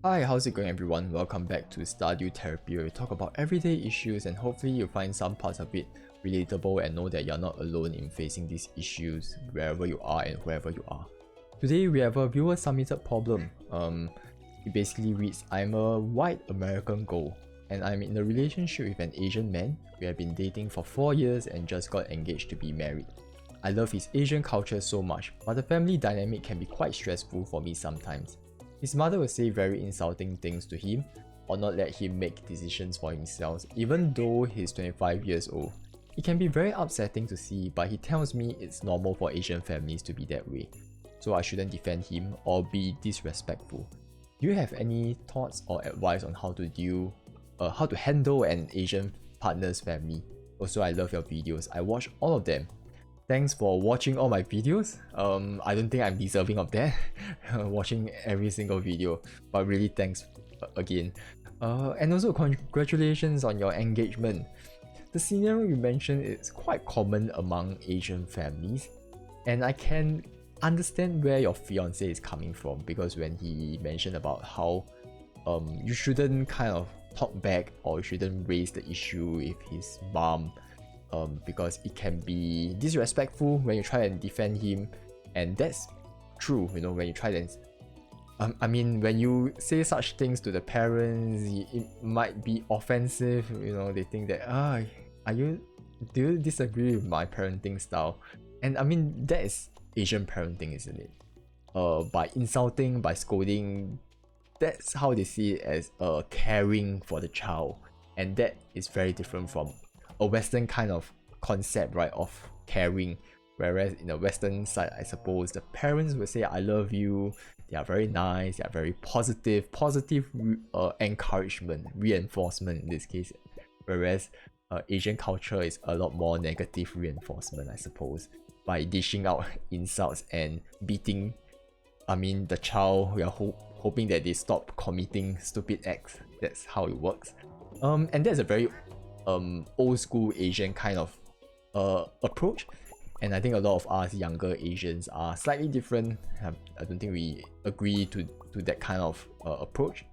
Hi, how's it going everyone? Welcome back to Stardew Therapy where we talk about everyday issues and hopefully you'll find some parts of it relatable and know that you're not alone in facing these issues wherever you are and whoever you are. Today we have a viewer submitted problem. It basically reads, I'm a white American girl and I'm in a relationship with an Asian man. We have been dating for 4 years and just got engaged to be married. I love his Asian culture so much, but the family dynamic can be quite stressful for me sometimes. His mother will say very insulting things to him or not let him make decisions for himself even though he's 25 years old. It can be very upsetting to see, but he tells me it's normal for Asian families to be that way, so I shouldn't defend him or be disrespectful. Do you have any thoughts or advice on how to handle an Asian partner's family? Also, I love your videos. I watch all of them. Thanks for watching all my videos. I don't think I'm deserving of that, watching every single video, but really thanks again. And also congratulations on your engagement. The scenario you mentioned is quite common among Asian families, and I can understand where your fiance is coming from, because when he mentioned about how you shouldn't kind of talk back or you shouldn't raise the issue with his mom, because it can be disrespectful when you try and defend him, and that's true. You know, when you try and when you say such things to the parents, it might be offensive. You know, they think that do you disagree with my parenting style? And I mean, that is Asian parenting, isn't it? By insulting, by scolding, that's how they see it as caring for the child, and that is very different from a Western kind of concept, right, of caring. Whereas in the Western side, I suppose the parents will say, I love you, they are very nice, they are very positive encouragement, reinforcement in this case. Whereas Asian culture is a lot more negative reinforcement, I suppose, by dishing out insults and beating, the child. We are hoping that they stop committing stupid acts. That's how it works. And that's a very old school Asian kind of approach, and I think a lot of us younger Asians are slightly different. I don't think we agree to that kind of approach,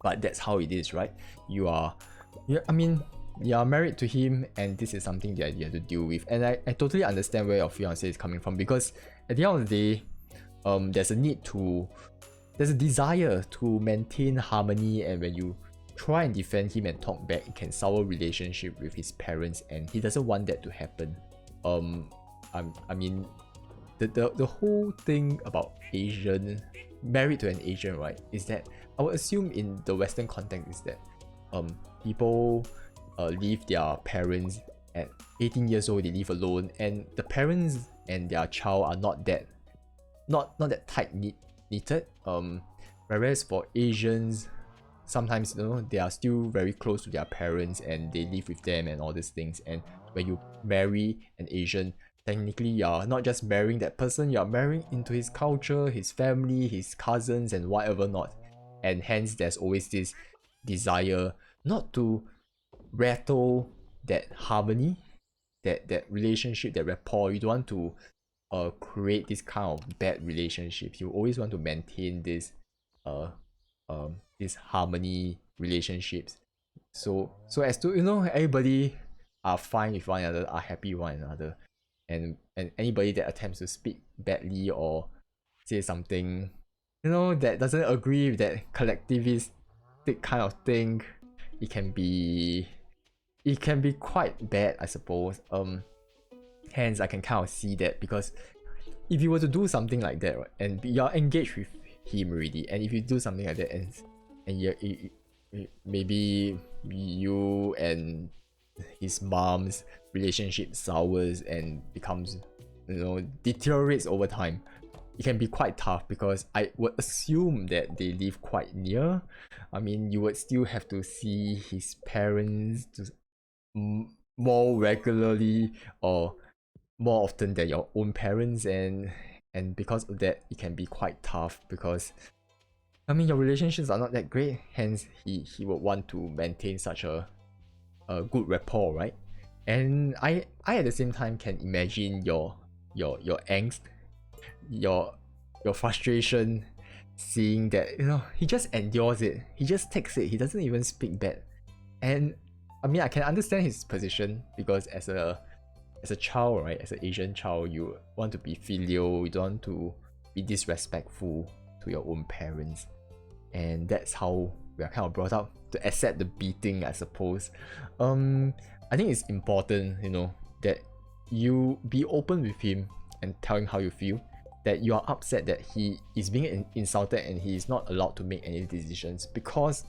but that's how it is, right? You are married to him, and this is something that you have to deal with. And I totally understand where your fiance is coming from, because at the end of the day, there's a desire to maintain harmony, and when you try and defend him and talk back, it can sour relationship with his parents, and he doesn't want that to happen. The whole thing about Asian, married to an Asian, right, is that I would assume in the Western context is that people leave their parents at 18 years old, they live alone, and the parents and their child are not that tight knitted. Whereas for Asians, sometimes, you know, they are still very close to their parents and they live with them and all these things. And when you marry an Asian, technically you're not just marrying that person, you're marrying into his culture, his family, his cousins, and whatever not. And hence there's always this desire not to rattle that harmony, that relationship, that rapport. You don't want to create this kind of bad relationships. You always want to maintain this harmony relationships, so as to, you know, everybody are fine with one another, are happy with one another, and anybody that attempts to speak badly or say something, you know, that doesn't agree with that collectivistic kind of thing, it can be quite bad, I suppose. Hence I can kind of see that, because if you were to do something like that, right, and you're engaged with him already, and if you do something like that and maybe you and his mom's relationship sours and becomes, you know, deteriorates over time, it can be quite tough, because I would assume that they live quite near. You would still have to see his parents more regularly or more often than your own parents, and because of that it can be quite tough, because your relationships are not that great, hence he would want to maintain such a good rapport, right? And I at the same time can imagine your angst, your frustration, seeing that, you know, he just endures it. He just takes it. He doesn't even speak bad. And I mean, I can understand his position because as a child, right, as an Asian child, you want to be filial, you don't want to be disrespectful to your own parents. And that's how we are kind of brought up to accept the beating, I suppose. I think it's important, you know, that you be open with him and tell him how you feel, that you are upset that he is being insulted and he is not allowed to make any decisions, because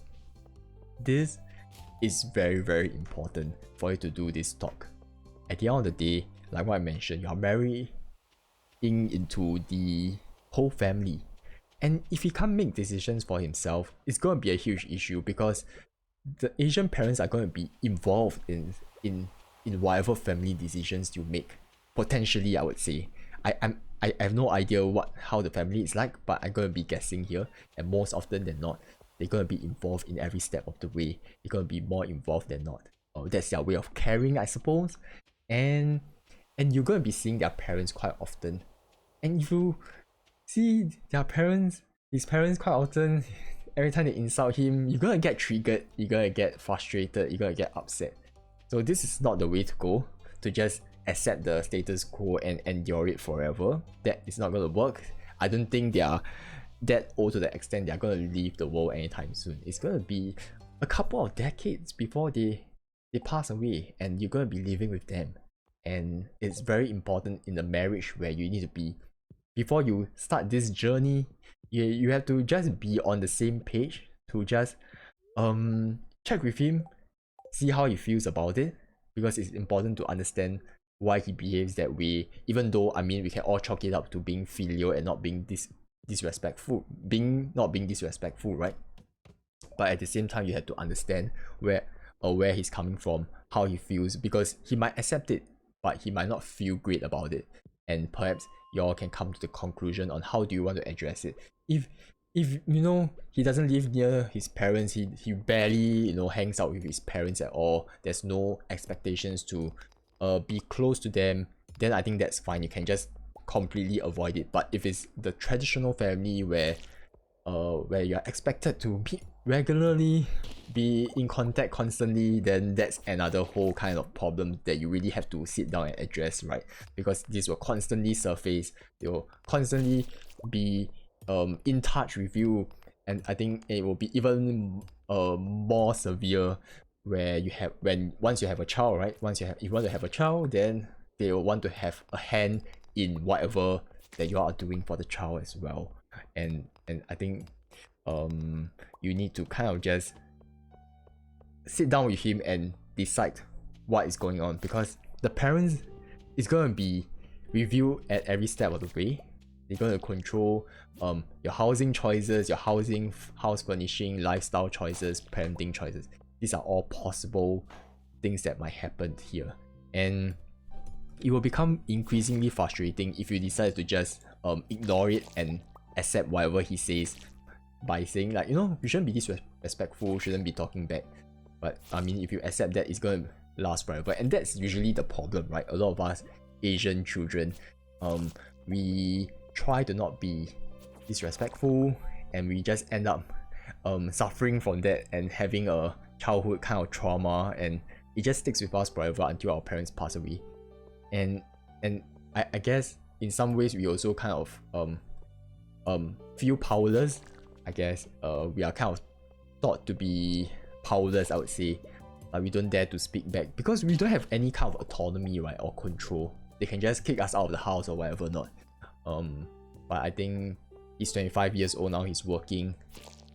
this is very, very important for you to do this talk. At the end of the day, like what I mentioned, you are marrying into the whole family. And if he can't make decisions for himself, it's going to be a huge issue, because the Asian parents are going to be involved in whatever family decisions you make. Potentially, I would say. I have no idea how the family is like, but I'm going to be guessing here. And most often than not, they're going to be involved in every step of the way. They're going to be more involved than not. That's their way of caring, I suppose. And you're going to be seeing their parents quite often. And if you see his parents quite often, every time they insult him, you're gonna get triggered, you're gonna get frustrated, you're gonna get upset. So this is not the way to go, to just accept the status quo and endure it forever. That is not gonna work. I don't think they are that old to the extent they are gonna leave the world anytime soon. It's gonna be a couple of decades before they pass away, and you're gonna be living with them. And it's very important in a marriage where you need to be, before you start this journey, you have to just be on the same page, to just check with him, see how he feels about it, because it's important to understand why he behaves that way. Even though, I mean, we can all chalk it up to being filial and not being disrespectful, not being disrespectful, right? But at the same time, you have to understand where he's coming from, how he feels, because he might accept it, but he might not feel great about it. And perhaps y'all can come to the conclusion on how do you want to address it. If you know, he doesn't live near his parents, he barely, you know, hangs out with his parents at all, there's no expectations to be close to them, then I think that's fine. You can just completely avoid it. But if it's the traditional family where you're expected to meet regularly, be in contact constantly, then that's another whole kind of problem that you really have to sit down and address, right? Because this will constantly surface, they will constantly be in touch with you, and I think it will be even more severe where once you have a child, right? If you want to have a child, then they will want to have a hand in whatever that you are doing for the child as well. And I think you need to kind of just sit down with him and decide what is going on, because the parents is going to be with you at every step of the way. They're going to control your housing choices, your house furnishing, lifestyle choices, parenting choices. These are all possible things that might happen here, and it will become increasingly frustrating if you decide to just ignore it and accept whatever he says, by saying like, you know, you shouldn't be disrespectful, shouldn't be talking back. But I mean, if you accept that, it's going to last forever, and that's usually the problem, right? A lot of us Asian children, we try to not be disrespectful, and we just end up suffering from that and having a childhood kind of trauma, and it just sticks with us forever until our parents pass away. And I guess in some ways we also kind of feel powerless. I guess we are kind of thought to be powerless, I would say. We don't dare to speak back because we don't have any kind of autonomy, right, or control. They can just kick us out of the house or whatever not. But I think he's 25 years old now, he's working.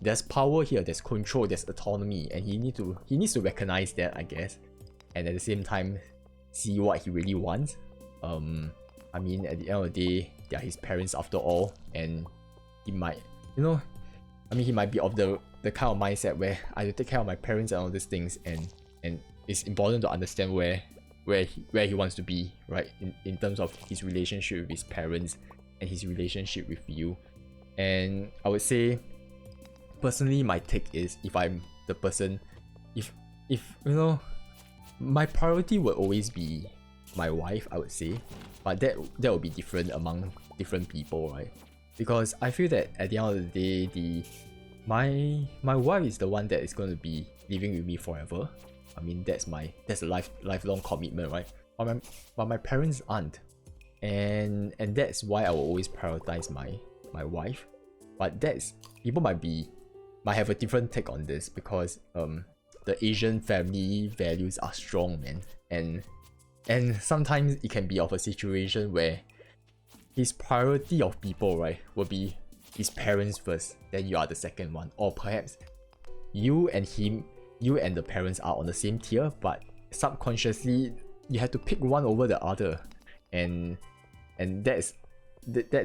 There's power here, there's control, there's autonomy, and he needs to recognize that, I guess. And at the same time, see what he really wants. I mean, at the end of the day, they are his parents after all, and he might, you know, I mean, he might be of the kind of mindset where I have to take care of my parents and all these things, and it's important to understand where he wants to be, right, in terms of his relationship with his parents and his relationship with you. And I would say, personally, my take is, if I'm the person, if you know, my priority would always be my wife, I would say, but that will be different among different people, right? because I feel that at the end of the day, my wife is the one that is going to be living with me forever. I mean, that's a lifelong commitment, right? But my parents aren't, and that's why I will always prioritize my wife. But that's, people might have a different take on this, because the Asian family values are strong, man, and sometimes it can be of a situation where his priority of people, right, will be his parents first, then you are the second one, or perhaps you and the parents are on the same tier, but subconsciously you have to pick one over the other, and that's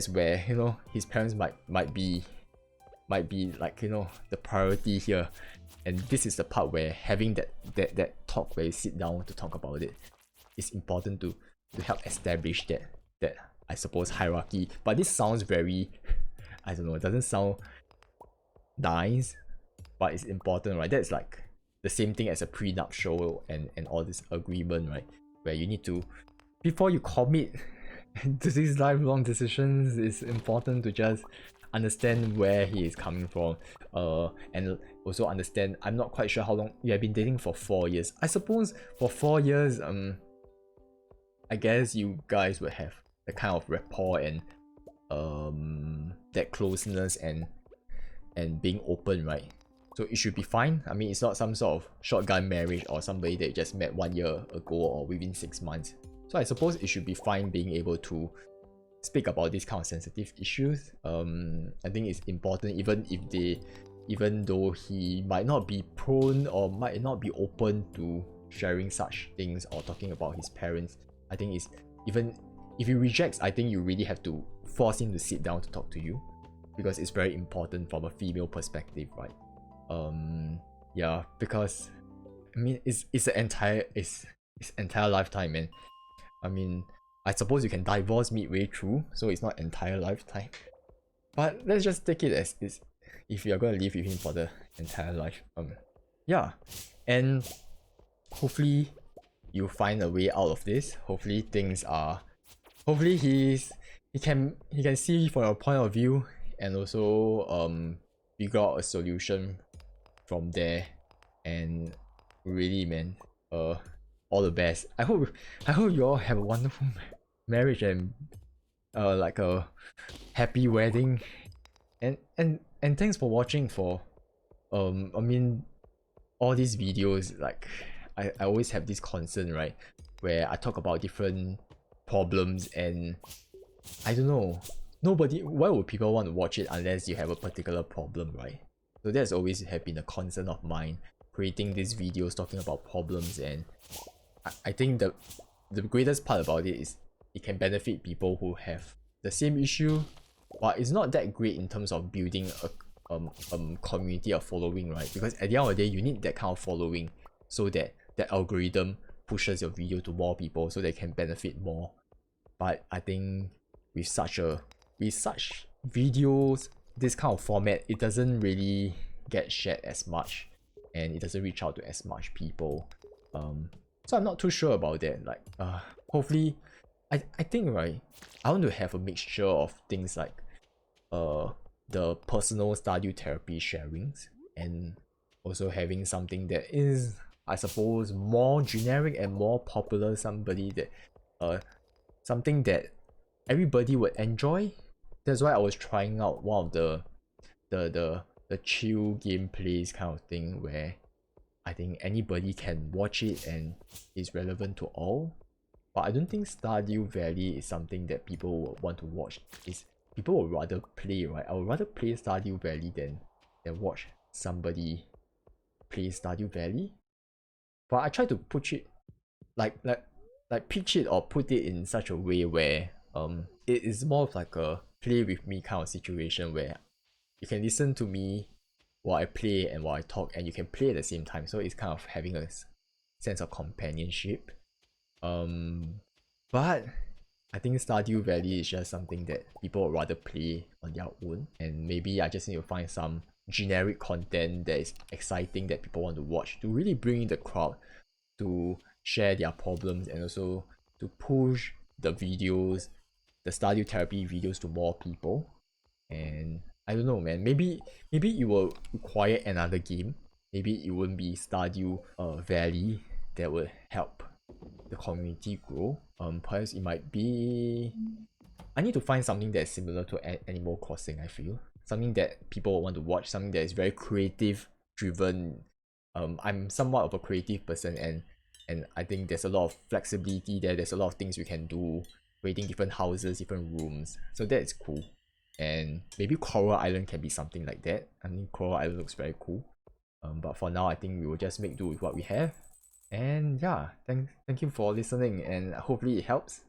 where, you know, his parents might be like, you know, the priority here. And this is the part where having that talk, where you sit down to talk about it, is important to help establish that I suppose hierarchy. But this sounds very, I don't know, it doesn't sound nice, but it's important, right? That's like the same thing as a prenuptial and all this agreement, right? Where you need to, before you commit to these lifelong decisions, it's important to just understand where he is coming from, and also understand, I'm not quite sure how long you have been dating. For 4 years, I suppose. For 4 years, I guess you guys would have the kind of rapport and that closeness and being open, right? So it should be fine. I mean, it's not some sort of shotgun marriage or somebody that you just met 1 year ago or within 6 months. So I suppose it should be fine being able to speak about these kind of sensitive issues. I think it's important, even though he might not be prone or might not be open to sharing such things or talking about his parents. I think it's, even if he rejects, I think you really have to force him to sit down to talk to you, because it's very important from a female perspective, right? Yeah, because I mean, it's an entire lifetime, man. I mean, I suppose you can divorce midway through, so it's not entire lifetime. But let's just take it as is, if you're gonna live with him for the entire life. Yeah, and hopefully you find a way out of this. Hopefully he can see from your point of view, and also figure out a solution from there. And really, man, all the best. I hope you all have a wonderful marriage and like a happy wedding. And thanks for watching. For I mean, all these videos, like I always have this concern, right, where I talk about different problems, and I don't know, why would people want to watch it unless you have a particular problem, right? So that's always have been a concern of mine, creating these videos talking about problems. And I think the greatest part about it is it can benefit people who have the same issue, but it's not that great in terms of building a community of following, right? Because at the end of the day, you need that kind of following, so that the algorithm pushes your video to more people, so they can benefit more. But I think with such videos, this kind of format, it doesn't really get shared as much, and it doesn't reach out to as much people. So I'm not too sure about that. Like, hopefully, I think, right, I want to have a mixture of things like the personal Stardew therapy sharings, and also having something that is, I suppose, more generic and more popular, something that everybody would enjoy. That's why I was trying out one of the chill gameplays kind of thing, where I think anybody can watch it and it's relevant to all. But I don't think Stardew Valley is something that people would want to watch. People would rather play, right? I would rather play Stardew Valley than watch somebody play Stardew Valley. But I try to push it like pitch it or put it in such a way where it is more of like a play with me kind of situation, where you can listen to me while I play and while I talk, and you can play at the same time. So it's kind of having a sense of companionship. But I think Stardew Valley is just something that people would rather play on their own, and maybe I just need to find some generic content that is exciting that people want to watch, to really bring in the crowd to share their problems, and also to push the Stardew therapy videos to more people. And I don't know, man. Maybe it will require another game. Maybe it won't be Stardew Valley that would help the community grow. Perhaps it might be. I need to find something that's similar to Animal Crossing. I feel something that people want to watch. Something that is very creative driven. I'm somewhat of a creative person, and I think there's a lot of flexibility there. There's a lot of things we can do, creating different houses, different rooms. So that's cool. And maybe Coral Island can be something like that. I mean, Coral Island looks very cool. But for now, I think we will just make do with what we have. And yeah, thank you for listening, and hopefully it helps.